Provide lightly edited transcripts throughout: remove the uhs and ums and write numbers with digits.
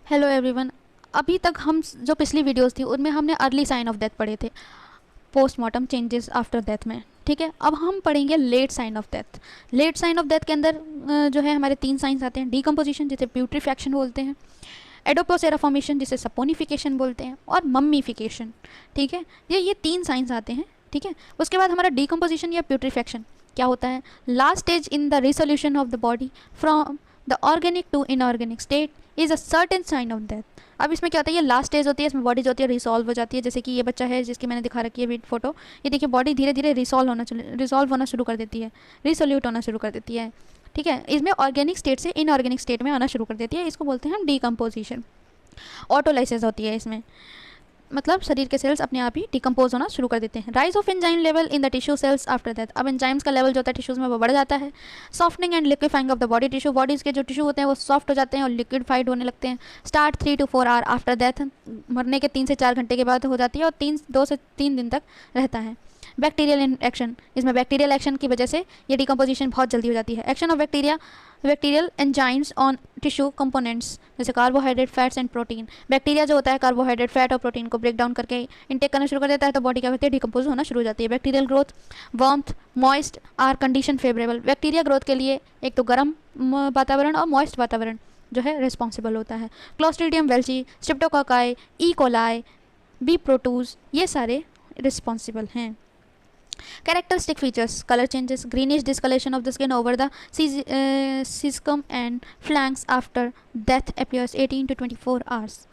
Hello everyone. अभी तक हम जो पिछली वीडियोस थी उनमें हमने अर्ली साइन ऑफ डेथ पढ़े थे, पोस्टमार्टम चेंजेस आफ्टर डेथ में। ठीक है, अब हम पढ़ेंगे late sign of death. Late sign of death के अंदर जो है हमारे 3 साइंस आते हैं। डीकम्पोजिशन जिसे प्यूट्रीफैक्शन बोलते हैं, एडोपोसेरा फॉर्मेशन जिसे सपोनिफिकेशन बोलते हैं, और मम्मीफिकेशन। ठीक है, ये 3 साइंस आते हैं। ठीक है, उसके बाद हमारा डीकम्पोजिशन या प्यूट्रीफैक्शन क्या होता है? Last stage in the resolution of the body from the organic to inorganic state is a certain sign of death. अब इसमें क्या होता है, ये लास्ट स्टेज होती है, इसमें बॉडी जो होती है रिसॉल्व हो जाती है। जैसे कि ये बच्चा है जिसकी मैंने दिखा रखी है फोटो, ये देखिए बॉडी धीरे धीरे रिसॉल्व होना शुरू कर देती है, रिसोल्यूट होना शुरू कर देती है। ठीक है, इसमें ऑर्गेनिक स्टेट से इनऑर्गेनिक स्टेट में आना शुरू कर देती है। इसको बोलते हैं हम डीकम्पोजिशन। ऑटोलाइसिस होती है इसमें, मतलब शरीर के सेल्स अपने आप ही डिकम्पोज होना शुरू कर देते हैं। Rise of enzyme level in the tissue cells after death. अब एंजाइम्स का लेवल जो होता है टिश्यूज में वो बढ़ जाता है। Softening and liquefying of the body tissue. Bodies के जो टिश्यू होते हैं वो सॉफ्ट हो जाते हैं और लिक्विडफाइड होने लगते हैं। Start 3 to 4 hour after death. मरने के 3 से 4 घंटे के बाद हो जाती है और 2 से 3 दिन तक रहता है। बैक्टीरियल एक्शन, इसमें बैक्टीरियल एक्शन की वजह से ये डिकम्पोजिशन बहुत जल्दी हो जाती है। Action of bacterial enzymes on tissue components जैसे carbohydrate, fats and protein. Bacteria जो होता है कार्बोहाइड्रेट, फैट और प्रोटीन को ब्रेक डाउन करके इंटेक करना शुरू कर देता है, तो बॉडी क्या होती है, डिकम्पोज होना शुरू हो जाती है। Bacterial growth, warmth, moist are condition favourable. Bacteria growth के लिए एक तो गर्म वातावरण और मॉइस्ट वातावरण जो है रिस्पॉन्सिबल होता है। Clostridium welchii, Streptococci, E coli, B proteus, ये सारे रिस्पॉन्सिबल हैं। Characteristic features: color changes, greenish discoloration of the skin over the cecum and flanks after death appears 18 to 24 hours।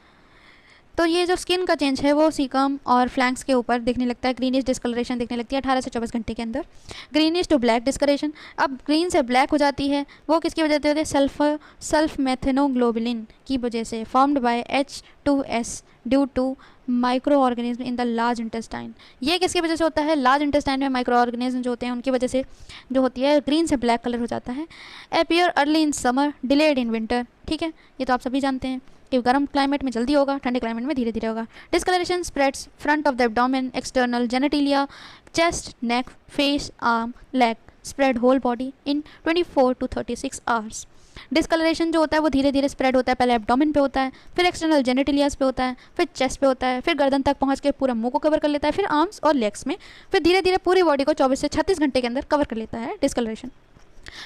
तो ये जो स्किन का चेंज है वो सीकम और फ्लैंक्स के ऊपर दिखने लगता है। ग्रीनिश डिस्कलरेशन दिखने लगती है 18 से 24 घंटे के अंदर। ग्रीनिश टू ब्लैक डिस्कलरेशन, अब ग्रीन से ब्लैक हो जाती है, वो किसकी वजह से होती है? सल्फ मेथेनोग्लोबुलिन की वजह से, formed by H2S due to micro organism in the large intestine. ये किसकी वजह से होता है? लार्ज इंटेस्टाइन में माइक्रो ऑर्गेनिज्म जो होते हैं उनकी वजह से जो होती है ग्रीन से ब्लैक कलर हो जाता है। Appear early in summer, delayed in winter. ठीक है, ये तो आप सभी जानते हैं कि गर्म क्लाइमेट में जल्दी होगा, ठंडे क्लाइमेट में धीरे धीरे होगा। Discoloration spreads front of the abdomen, external genitalia, chest, neck, face, arm, leg, spread whole body in 24 to 36 hours. Discoloration जो होता है वो धीरे धीरे स्प्रेड होता है, पहले एब्डोमेन पे होता है, फिर एक्सटर्नल जेनिटिलियास पे होता है, फिर चेस्ट पे होता है, फिर गर्दन तक पहुंच के पूरा मुंह को कवर कर लेता है, फिर आर्म्स और लेग्स में, फिर धीरे धीरे पूरी बॉडी को 24 से 36 घंटे के अंदर कवर कर लेता है discolouration.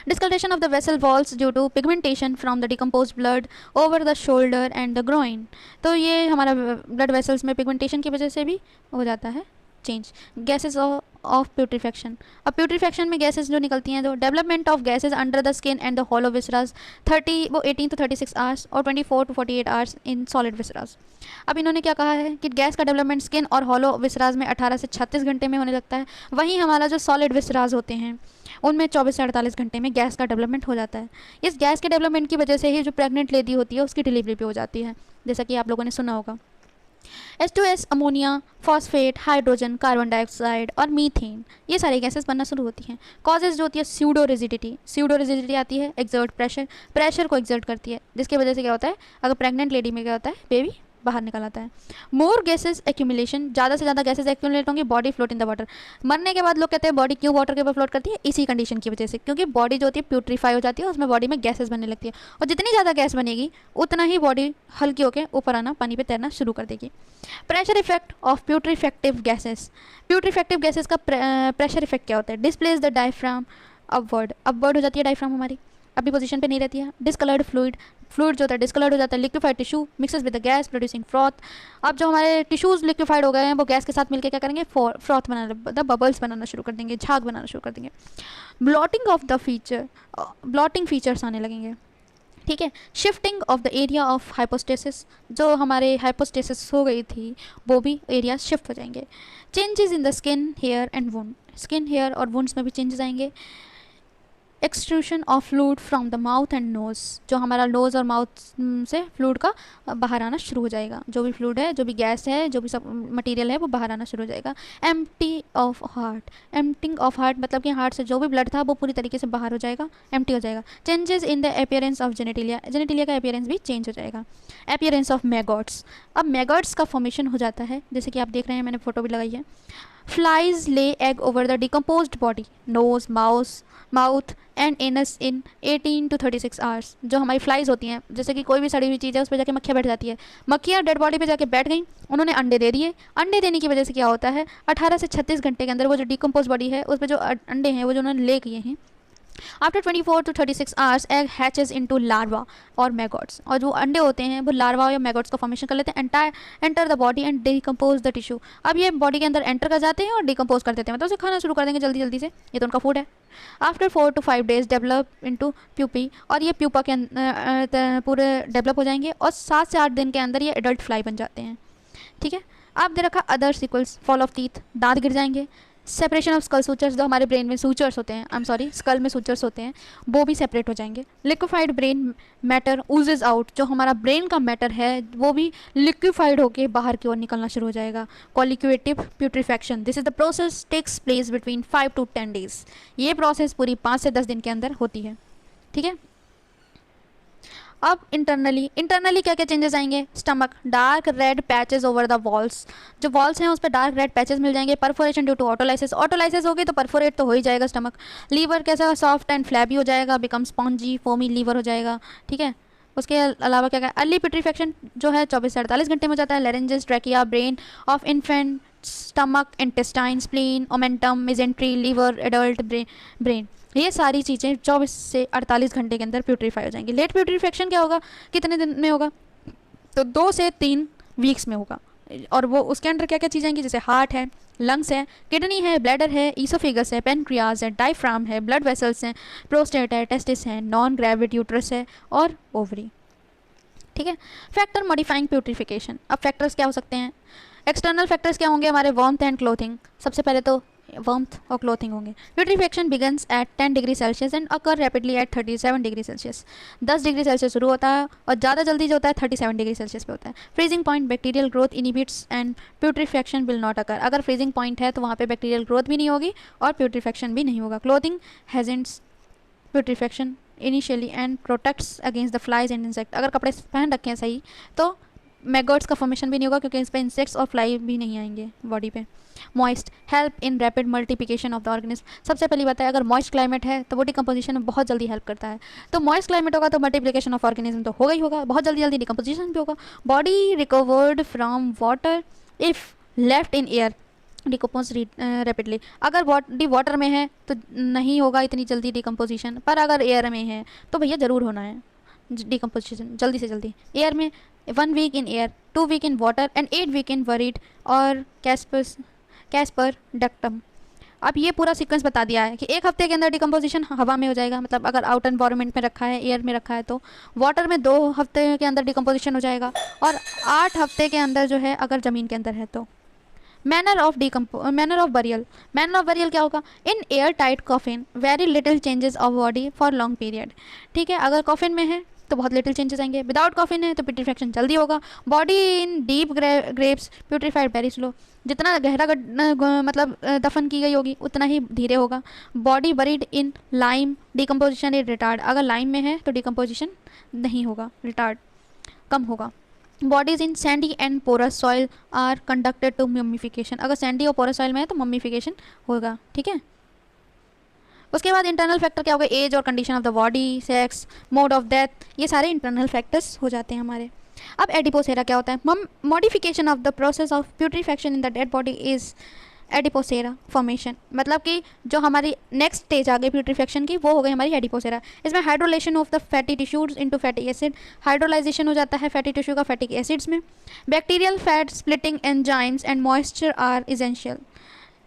Discoloration of the vessel walls due to pigmentation from the decomposed blood over the shoulder and the groin। तो ये हमारा ब्लड वेसल्स में पिगमेंटेशन की वजह से भी हो जाता है चेंज। गैसेस ऑफ प्यूट्रीफैक्शन, अब प्यूट्रीफैक्शन में गैसेस जो निकलती हैं, जो development of gases under the skin and the hollow viscera 18 to 36 hours और 24 to 48 hours in solid viscera. अब इन्होंने क्या कहा है कि गैस का डेवलपमेंट स्किन और हॉलो विसरास में 18 से 36 घंटे में होने लगता है, वहीं हमारा जो सॉलिड विसरास होते हैं उनमें 24 से 48 घंटे में गैस का डेवलपमेंट हो जाता है। इस गैस के डेवलपमेंट की वजह से ही जो प्रेग्नेंट लेडी होती है उसकी डिलीवरी भी हो जाती है, जैसा कि आप लोगों ने सुना होगा। H2S, ammonia, phosphate, hydrogen, carbon dioxide और मीथेन, ये सारी गैसेस बनना शुरू होती हैं। कॉजेज जो होती है स्यूडो रिजिडिटी आती है, एक्सर्ट प्रेशर को एक्सर्ट करती है, जिसकी वजह से क्या होता है, अगर प्रेग्नेंट लेडी में क्या होता है, बेबी बाहर निकल आता है। मोर गैसेस एक्यूमुलेशन, ज़्यादा से ज़्यादा गैसेस एक्यूमुलेट होंगी, body float in the water. मरने के बाद लोग कहते हैं बॉडी क्यों वाटर के ऊपर फ्लोट करती है? इसी कंडीशन की वजह से, क्योंकि बॉडी जो होती है प्यूट्रीफाई हो जाती है, उसमें बॉडी में गैसेस बनने लगती है, और जितनी ज़्यादा गैस बनेगी उतना ही बॉडी हल्की होकर ऊपर आना, पानी पे तैरना शुरू कर देगी। प्रेशर इफेक्ट ऑफ प्यूट्रीफेक्टिव गैसेस का प्रेशर इफेक्ट क्या होता है? डिस्प्लेस द डायफ्राम अपवर्ड हो जाती है डायफ्राम हमारी, अभी पोजीशन पे नहीं रहती है। डिस्कलर्ड फ्लूइड जो होता है डिस्कलर्ड हो जाता है। Liquefied tissue mixes with the gas producing froth. अब जो हमारे टिश्यूज लिक्विफाइड हो गए हैं वो गैस के साथ मिलकर क्या करेंगे, फ्रॉथ बनाना, बबल्स बनाना शुरू कर देंगे, झाग बनाना शुरू कर देंगे। ब्लॉटिंग फीचर्स आने लगेंगे। ठीक है, shifting of the area of hypostasis, जो हमारे हाइपोस्टेसिस हो गई थी वो भी एरिया शिफ्ट हो जाएंगे। Changes in the skin, hair and wound, skin, hair और वुंड्स में भी चेंजेस आएंगे। Extrusion of fluid from the mouth and nose, जो हमारा नोज और माउथ से फ्लूइड का बाहर आना शुरू हो जाएगा, जो भी फ्लूइड है, जो भी गैस है, जो भी सब मटेरियल है वो बाहर आना शुरू हो जाएगा। एम्प्टिंग ऑफ हार्ट, मतलब कि हार्ट से जो भी ब्लड था वो पूरी तरीके से बाहर हो जाएगा, एम्प्टी हो जाएगा। Changes in the appearance of genitalia का अपीयरेंस भी चेंज हो जाएगा। अपीयरेंस ऑफ मैगॉट्स, अब मैगॉट्स का फॉर्मेशन हो जाता है, जैसे कि आप देख रहे हैं, मैंने फोटो भी लगाई है। Flies lay egg over the decomposed body, nose, mouth and anus in 18 to 36 hours. जो हमारी फ्लाइज होती हैं, जैसे कि कोई भी सड़ी हुई चीज़ है उस पर जाके मक्खियाँ बैठ जाती है, मक्खियाँ डेड बॉडी पे जाके बैठ गई, उन्होंने अंडे दे दिए। अंडे देने की वजह से क्या होता है, 18 से 36 घंटे के अंदर वो जो डिकम्पोज बॉडी है उस पर जो अंडे हैं वो जो उन्होंने ले किए हैं, after 24 to 36 hours egg hatches into larva और मैगॉट्स, और जो अंडे होते हैं वो लार्वा या मैगॉट्स का फॉर्मेशन कर लेते हैं, enter the body and decompose the tissue. अब ये बॉडी के अंदर एंटर कर जाते हैं और डिकम्पोज कर देते हैं, मतलब उसे खाना शुरू कर देंगे जल्दी जल्दी से, ये तो उनका फूड है। After 4 to 5 days develop into pupae, और ये प्यूपा के पूरे डेवलप हो जाएंगे और 7 से 8 दिन के अंदर ये एडल्ट फ्लाई बन जाते हैं। ठीक है, आप दे रखा other sequels, fall of teeth, दांत गिर जाएंगे, सेपरेशन ऑफ स्कल सूचर्स, जो हमारे ब्रेन में सूचर्स होते हैं, आई एम सॉरी स्कल में सूचर्स होते हैं, वो भी सेपरेट हो जाएंगे। लिक्विफाइड ब्रेन मैटर ऊजेज आउट, जो हमारा ब्रेन का मैटर है वो भी लिक्विफाइड होकर बाहर की ओर निकलना शुरू हो जाएगा। Colliquative putrefaction, this is the process takes place between 5 to 10 days, ये प्रोसेस पूरी 5 से 10 दिन के अंदर होती है। ठीक है, अब इंटरनली क्या क्या चेंजेस आएंगे, stomach, dark red patches over the walls, जो वॉल्स हैं उस पर डार्क रेड पैचेस मिल जाएंगे। Perforation due to autolysis, autolysis होगी तो परफोरेट तो हो ही जाएगा स्टमक। लीवर कैसा, सॉफ्ट एंड फ्लैबी हो जाएगा, बिकम स्पॉन्जी फोमी लीवर हो जाएगा। ठीक है, उसके अलावा क्या क्या, अर्ली प्यूट्रीफेक्शन जो है 24 से 48 घंटे में हो जाता है। Larynx, trachea, brain of infant, stomach, intestine, spleen, omentum, mesentery, liver, adult brain, ये सारी चीज़ें 24 से 48 घंटे के अंदर प्यूट्रीफाई हो जाएंगी। लेट प्यूट्रीफेक्शन क्या होगा, कितने दिन में होगा, तो 2 से 3 वीक्स में होगा। और वो उसके अंदर क्या क्या चीज़ें आएंगी, जैसे हार्ट है, लंग्स है, किडनी है, ब्लैडर है, ईसोफेगस है, पेनक्रियाज है, डायफ्राम है, ब्लड वेसल्स हैं, प्रोस्टेट है, टेस्टिस है, नॉन ग्रेविड यूट्रस है और ओवरी। ठीक है, फैक्टर मॉडिफाइंग प्यूट्रीफिकेशन, अब फैक्टर्स क्या हो सकते हैं, एक्सटर्नल फैक्टर्स क्या होंगे हमारे, वार्मथ एंड क्लोथिंग, सबसे पहले तो वार्मथ और क्लोथिंग होंगे। Putrefaction begins at 10 degree Celsius and occur rapidly at 37 degree Celsius, 10 degree Celsius शुरू होता है और ज़्यादा जल्दी जो होता है 37 डिग्री सेल्सियस पे होता है। Freezing point, bacterial growth inhibits and putrefaction will not occur, अगर फ्रीजिंग पॉइंट है तो वहाँ पे बैक्टीरियल ग्रोथ भी नहीं होगी और प्यूट्रीफेक्शन भी नहीं होगा। Clothing hastens putrefaction initially and protects against the flies and insect, अगर कपड़े पहन रखे हैं सही तो मैगॉट्स का फॉर्मेशन भी नहीं होगा क्योंकि इस पर इंसेक्ट्स और फ्लाई भी नहीं आएंगे बॉडी पे। Moist, help in rapid multiplication of the organism, सबसे पहली बात है अगर मॉइस्ट क्लाइमेट है तो वो डिकम्पोजिशन में बहुत जल्दी हेल्प करता है। तो मॉइस्ट क्लाइमेट होगा तो मल्टीप्लिकेशन ऑफ ऑर्गेनिज्म तो होगा ही होगा, बहुत जल्दी जल्दी डिकम्पोजिशन भी होगा। Body recovered from water if left in air decompose rapidly, अगर बॉडी वाटर में है तो नहीं होगा इतनी जल्दी डिकम्पोजिशन, पर अगर एयर में है तो भैया ज़रूर होना है डिकम्पोजिशन जल्दी से जल्दी। एयर में 1 week in air, 2 week in water and 8 week in worried और कैस्पर डक्टम। अब ये पूरा सीक्वेंस बता दिया है कि 1 हफ्ते के अंदर डिकम्पोजिशन हवा में हो जाएगा, मतलब अगर आउट एनवायरनमेंट में रखा है, एयर में रखा है तो। वाटर में 2 हफ्ते के अंदर डिकम्पोजिशन हो जाएगा और 8 हफ्ते के अंदर जो है अगर ज़मीन के अंदर है तो। मैनर ऑफ बरियल क्या होगा, in air tight coffin very little changes of body for long period. ठीक है, अगर कॉफिन में है तो बहुत लिटिल चेंजेस आएंगे, विदाउट कॉफिन है तो प्यूट्रीफेक्शन जल्दी होगा। Body in deep graves putrefied very slow, जितना गहरा मतलब दफन की गई होगी उतना ही धीरे होगा। Body buried in lime decomposition is retard, अगर लाइम में है तो डिकम्पोजिशन नहीं होगा, रिटार्ड कम होगा। Bodies in sandy and porous soil are conducted to mummification, अगर सैंडी और पोरस सॉइल में है तो मम्मीफिकेशन होगा। ठीक है, उसके बाद इंटरनल फैक्टर क्या होगा, एज और condition of the body, sex, mode of death, ये सारे इंटरनल फैक्टर्स हो जाते हैं हमारे। अब एडिपोसेरा क्या होता है, modification of the process of putrefaction in the dead body is adipocere formation, मतलब कि जो हमारी नेक्स्ट स्टेज आ गई प्यूट्रीफेक्शन की वो हो गई हमारी एडिपोसेरा। इसमें hydrolysation of the fatty tissues into fatty acid, hydrolysation हो जाता है फैटी टिश्यू का फैटी एसिड्स में। Bacterial fat splitting enzymes and moisture are essential,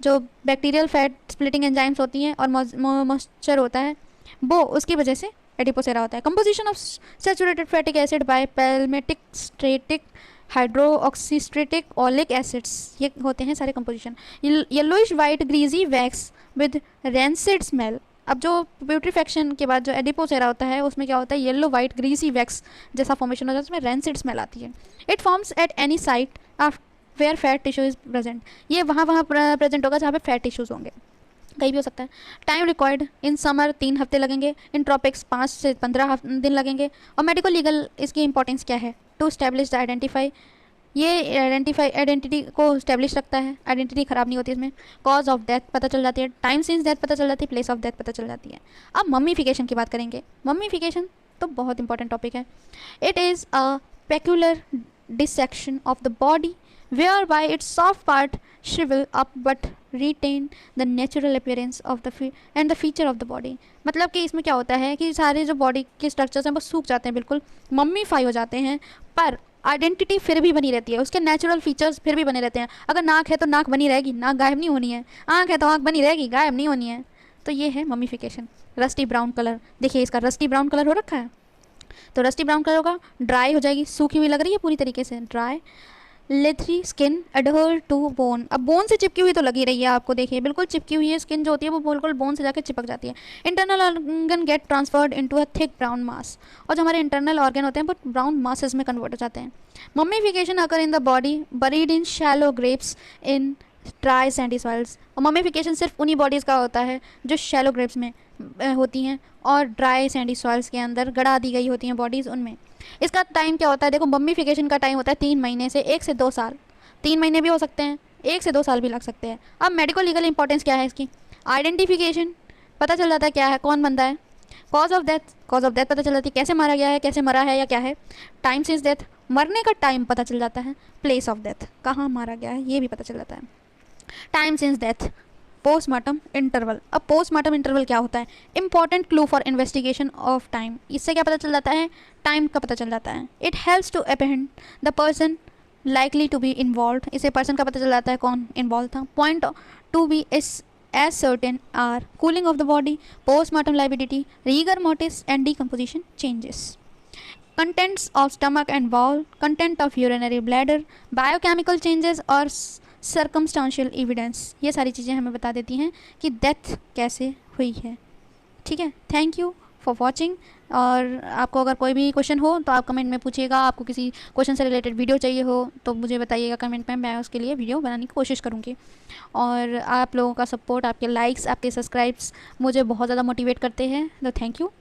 जो बैक्टीरियल फैट स्प्लिटिंग एंजाइम्स होती हैं और मॉइस्चर होता है वो उसकी वजह से एडिपोसेरा होता है। Composition of saturated fatty acid by palmitic stearic hydroxystearic oleic acids, ये होते हैं सारे composition. Yellowish white greasy wax with rancid smell, अब जो प्यूट्रीफेक्शन के बाद जो एडिपोसेरा होता है उसमें क्या होता है, येलो वाइट ग्रीसी वैक्स जैसा फॉर्मेशन होता है, उसमें रेंसिड स्मेल आती है। It forms at any site of where fat tissue is present, ये वहाँ प्रेजेंट होगा जहाँ पे फैट टिश्यूज़ होंगे, कहीं भी हो सकता है। टाइम रिक्वायर्ड, इन समर 3 हफ्ते लगेंगे, इन ट्रॉपिक्स 5 से 15 दिन लगेंगे। और मेडिको लीगल इसकी इंपॉर्टेंस क्या है, टू स्टैब्लिश द आइडेंटिफाई ये आइडेंटिटी को स्टेब्लिश रखता है, आइडेंटिटी ख़राब नहीं होती इसमें। कॉज ऑफ डेथ पता चल जाती है, टाइम सिंस डेथ पता चल जाती है, प्लेस ऑफ डेथ पता चल जाती है। अब मम्मीफिकेशन की बात करेंगे। मम्मीफिकेशन तो बहुत इंपॉर्टेंट टॉपिक है। It is a peculiar dissection of the body whereby its soft part shrivel up but retain the natural appearance of the and the feature of the body। मतलब कि इसमें क्या होता है कि सारे जो बॉडी के स्ट्रक्चर्स हैं वो सूख जाते हैं, बिल्कुल मम्मीफाई हो जाते हैं, पर आइडेंटिटी फिर भी बनी रहती है, उसके नेचुरल फीचर्स फिर भी बने रहते हैं। अगर नाक है तो नाक बनी रहेगी, नाक गायब नहीं होनी है। आँख है तो आँख बनी रहेगी, गायब नहीं होनी है। तो ये है मम्मीफिकेशन। रस्टी ब्राउन कलर, देखिए इसका रस्टी ब्राउन कलर हो रखा है, तो रस्टी ब्राउन कलर होगा, ड्राई हो जाएगी, सूखी हुई लग रही है पूरी तरीके से, ड्राई। लेथरी स्किन अडहर टू बोन, अब बोन से चिपकी हुई तो लगी रही है आपको, देखिए बिल्कुल चिपकी हुई है स्किन जो होती है वो बिल्कुल बोन से जाकर चिपक जाती है। Internal organ get transferred into a thick brown mass, और जो हमारे इंटरनल ऑर्गन होते हैं वो ब्राउन मासेस में कन्वर्ट हो जाते हैं। Mummification occur in the body buried in shallow graves in dry sandy soils, और मम्मीफिकेशन सिर्फ उन्हीं बॉडीज़ का होता है जो शैलो ग्रेप्स में होती हैं और ड्राई सैंडी सॉइल्स के अंदर गड़ा दी गई होती हैं बॉडीज़, उनमें। इसका टाइम क्या होता है, देखो मम्मीफिकेशन का टाइम होता है 3 महीने से 1 से 2 साल। 3 महीने भी हो सकते हैं, 1 से 2 साल भी लग सकते हैं। अब मेडिकल लीगल इंपॉर्टेंस क्या है इसकी, आइडेंटिफिकेशन पता चल जाता है क्या है, कौन बंदा है। कॉज ऑफ डेथ पता चल जाती है, कैसे मारा गया है, कैसे मरा है या क्या है। टाइम सिंस डेथ, मरने का टाइम पता चल जाता है। प्लेस ऑफ डेथ, कहाँ मारा गया है ये भी पता चल जाता है। Time since death, postmortem interval. अब पोस्टमार्टम इंटरवल क्या होता है, important clue for investigation of time. इससे क्या पता चल जाता है, टाइम का पता चल जाता है। It helps to apprehend the person likely to be involve, इसे पर्सन का पता चल जाता है कौन इन्वॉल्व था। Point to be is as certain are cooling of the body, postmortem lividity, rigor mortis and decomposition changes. Contents of stomach and bowel, content of urinary bladder, biochemical changes और circumstantial evidence, ये सारी चीज़ें हमें बता देती हैं कि death कैसे हुई है। ठीक है, थैंक यू फॉर वॉचिंग। और आपको अगर कोई भी क्वेश्चन हो तो आप कमेंट में पूछिएगा, आपको किसी क्वेश्चन से रिलेटेड वीडियो चाहिए हो तो मुझे बताइएगा कमेंट में, मैं उसके लिए वीडियो बनाने की कोशिश करूँगी। और आप लोगों का सपोर्ट, आपके लाइक्स, आपके सब्सक्राइब्स मुझे बहुत ज़्यादा मोटिवेट करते हैं, तो थैंक यू।